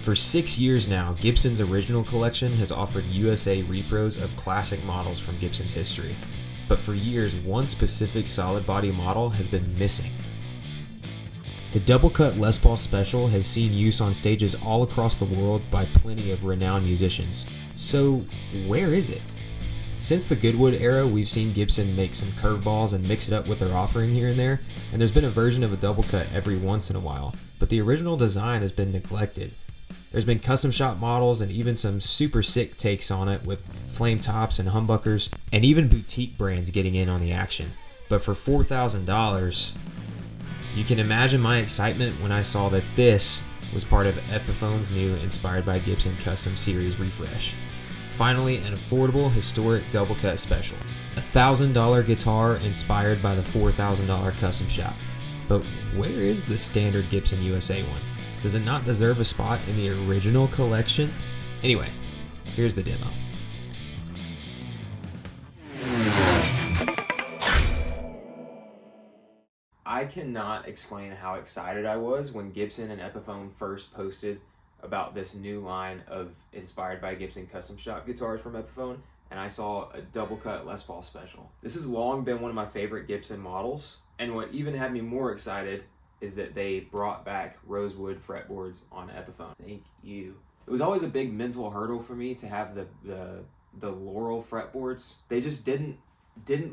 For 6 years now, Gibson's original collection has offered USA repros of classic models from Gibson's history. But for years, one specific solid body model has been missing. The Doublecut Les Paul Special has seen use on stages all across the world by plenty of renowned musicians. So, where is it? Since the Goodwood era, we've seen Gibson make some curveballs and mix it up with their offering here and there, and there's been a version of a double cut every once in a while, but the original design has been neglected. There's been custom shop models and even some super sick takes on it with flame tops and humbuckers, and even boutique brands getting in on the action. But for $4,000, you can imagine my excitement when I saw that this was part of Epiphone's new Inspired by Gibson Custom Series refresh. Finally, an affordable, historic double cut special. A $1,000 guitar inspired by the $4,000 custom shop. But where is the standard Gibson USA one? Does it not deserve a spot in the original collection? Anyway, here's the demo. I cannot explain how excited I was when Gibson and Epiphone first posted about this new line of Inspired by Gibson custom shop guitars from Epiphone, and I saw a Doublecut Les Paul Special. This has long been one of my favorite Gibson models, and what even had me more excited is that they brought back rosewood fretboards on Epiphone. Thank you. It was always a big mental hurdle for me to have the Laurel fretboards. They just didn't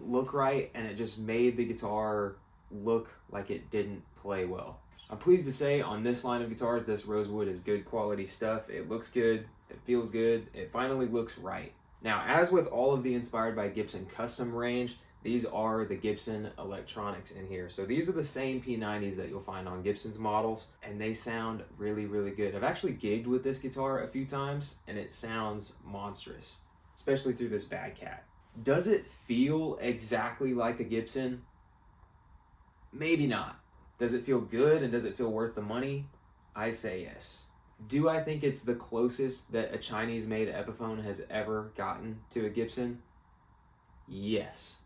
look right, and it just made the guitar look like it didn't play well. I'm pleased to say on this line of guitars, this rosewood is good quality stuff. It looks good, it feels good, it finally looks right. Now, as with all of the Inspired by Gibson custom range, these are the Gibson electronics in here. So these are the same P90s that you'll find on Gibson's models, and they sound really, really good. I've actually gigged with this guitar a few times, and it sounds monstrous, especially through this Bad Cat. Does it feel exactly like a Gibson? Maybe not. Does it feel good, and does it feel worth the money? I say yes. Do I think it's the closest that a Chinese-made Epiphone has ever gotten to a Gibson? Yes.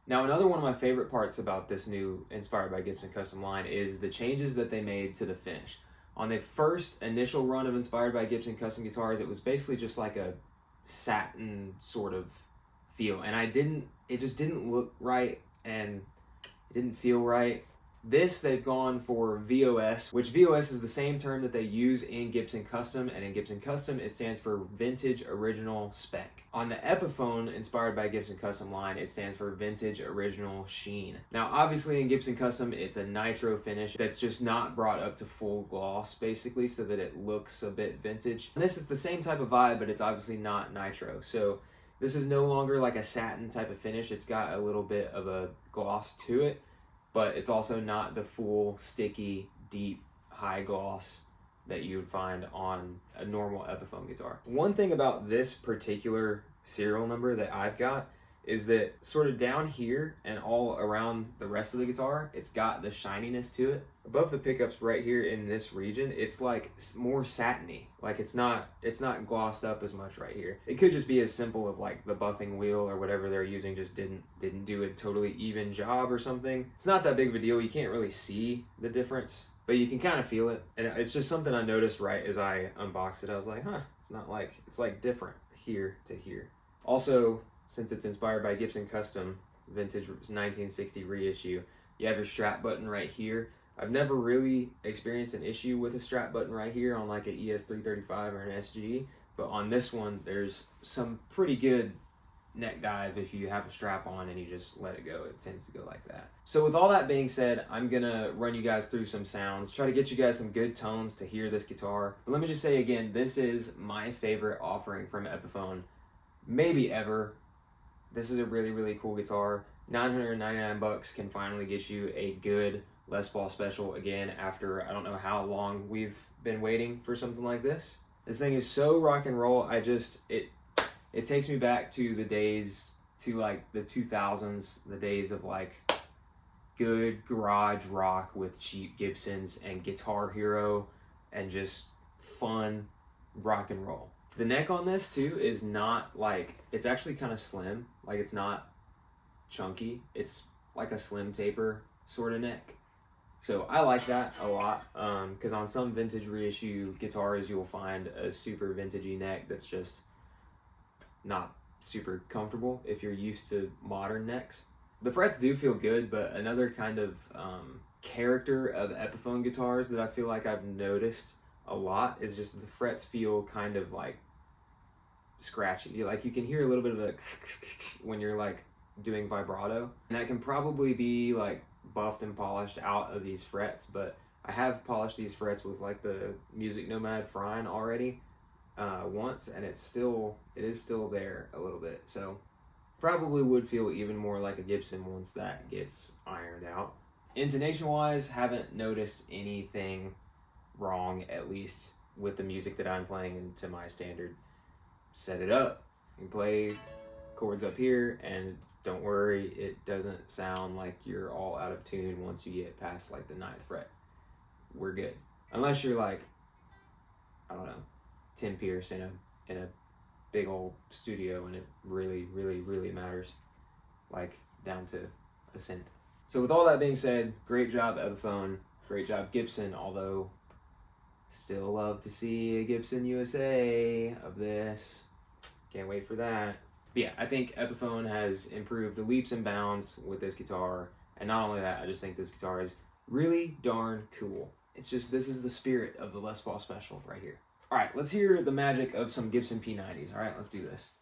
Now, another one of my favorite parts about this new Inspired by Gibson custom line is the changes that they made to the finish. On the first initial run of Inspired by Gibson custom guitars, it was basically just like a satin sort of feel, and it just didn't look right, and it didn't feel right. This, they've gone for VOS, which VOS is the same term that they use in Gibson Custom, and in Gibson Custom, it stands for Vintage Original Spec. On the Epiphone Inspired by Gibson Custom line, it stands for Vintage Original Sheen. Now, obviously in Gibson Custom, it's a nitro finish that's just not brought up to full gloss, basically, so that it looks a bit vintage. And this is the same type of vibe, but it's obviously not nitro. So this is no longer like a satin type of finish. It's got a little bit of a gloss to it, but it's also not the full, sticky, deep, high gloss that you would find on a normal Epiphone guitar. One thing about this particular serial number that I've got is that sort of down here and all around the rest of the guitar, it's got the shininess to it. Above the pickups right here in this region, it's like more satiny. Like it's not glossed up as much right here. It could just be as simple of like the buffing wheel or whatever they're using just didn't do a totally even job or something. It's not that big of a deal. You can't really see the difference, but you can kind of feel it. And it's just something I noticed right as I unboxed it. I was like, huh, it's like different here to here. Also, since it's inspired by Gibson Custom, vintage 1960 reissue, you have your strap button right here. I've never really experienced an issue with a strap button right here on like an ES335 or an SG, but on this one, there's some pretty good neck dive if you have a strap on and you just let it go. It tends to go like that. So with all that being said, I'm gonna run you guys through some sounds, try to get you guys some good tones to hear this guitar. But let me just say again, this is my favorite offering from Epiphone, maybe ever. This is a really, really cool guitar. $999 can finally get you a good Les Paul Special again after I don't know how long we've been waiting for something like this. This thing is so rock and roll. It takes me back to the days, to like the 2000s, the days of like good garage rock with cheap Gibsons and Guitar Hero and just fun rock and roll. The neck on this too is not like, it's actually kind of slim. Like it's not chunky. It's like a slim taper sort of neck. So I like that a lot, because on some vintage reissue guitars, you'll find a super vintagey neck that's just not super comfortable if you're used to modern necks. The frets do feel good, but another kind of character of Epiphone guitars that I feel like I've noticed a lot is just the frets feel kind of like scratchy. Like you can hear a little bit of a when you're like doing vibrato, and that can probably be like buffed and polished out of these frets, but I have polished these frets with like the Music Nomad Frine already once, and it is still there a little bit, so probably would feel even more like a Gibson once that gets ironed out. Intonation wise, haven't noticed anything wrong, at least with the music that I'm playing and to my standard. Set it up, you play chords up here, and don't worry, it doesn't sound like you're all out of tune once you get past like the 9th fret. We're good. Unless you're like, I don't know, Tim Pierce in a big old studio and it really, really, really matters, like down to a cent. So with all that being said, great job Epiphone, great job Gibson, although still love to see a Gibson USA of this. Can't wait for that. But yeah, I think Epiphone has improved leaps and bounds with this guitar. And not only that, I just think this guitar is really darn cool. It's just, this is the spirit of the Les Paul Special right here. All right, let's hear the magic of some Gibson P90s. All right, let's do this.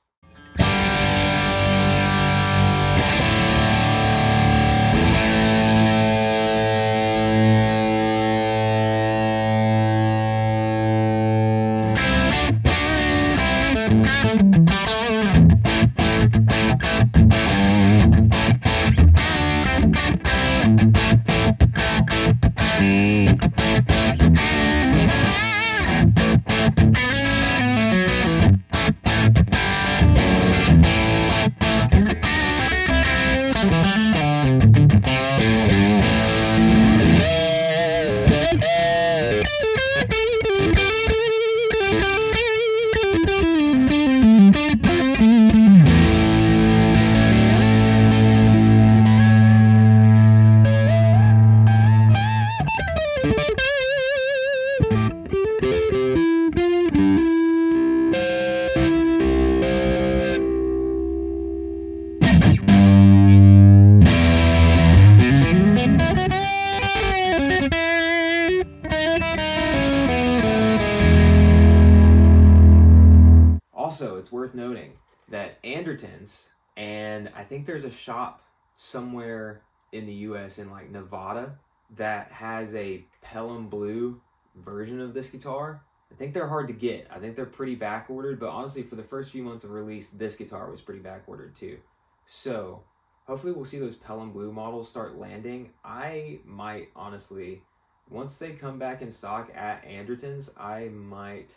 Also, it's worth noting that Anderton's, and I think there's a shop somewhere in the US in like Nevada that has a Pelham Blue version of this guitar. I think they're hard to get. I think they're pretty back ordered, but honestly for the first few months of release, this guitar was pretty back ordered too. So hopefully we'll see those Pelham Blue models start landing. I might honestly, once they come back in stock at Anderton's, I might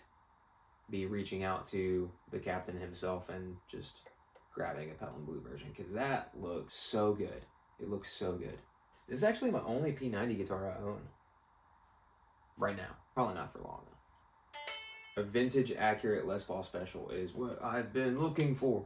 be reaching out to the captain himself and just grabbing a Pelham Blue version, because that looks so good. It looks so good. This is actually my only P90 guitar I own right now. Probably not for long though. A vintage accurate Les Paul Special is what I've been looking for.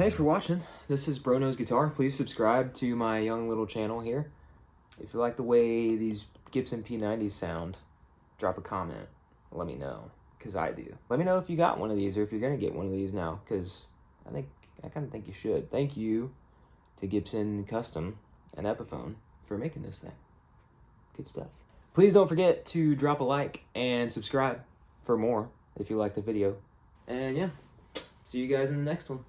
thanks for watching. This is Bro Knows Guitar. Please subscribe to my young little channel here. If you like the way these Gibson P90s sound, drop a comment. Let me know, because I do. Let me know if you got one of these or if you're going to get one of these now, because I kind of think you should. Thank you to Gibson Custom and Epiphone for making this thing. Good stuff. Please don't forget to drop a like and subscribe for more if you like the video. And yeah, see you guys in the next one.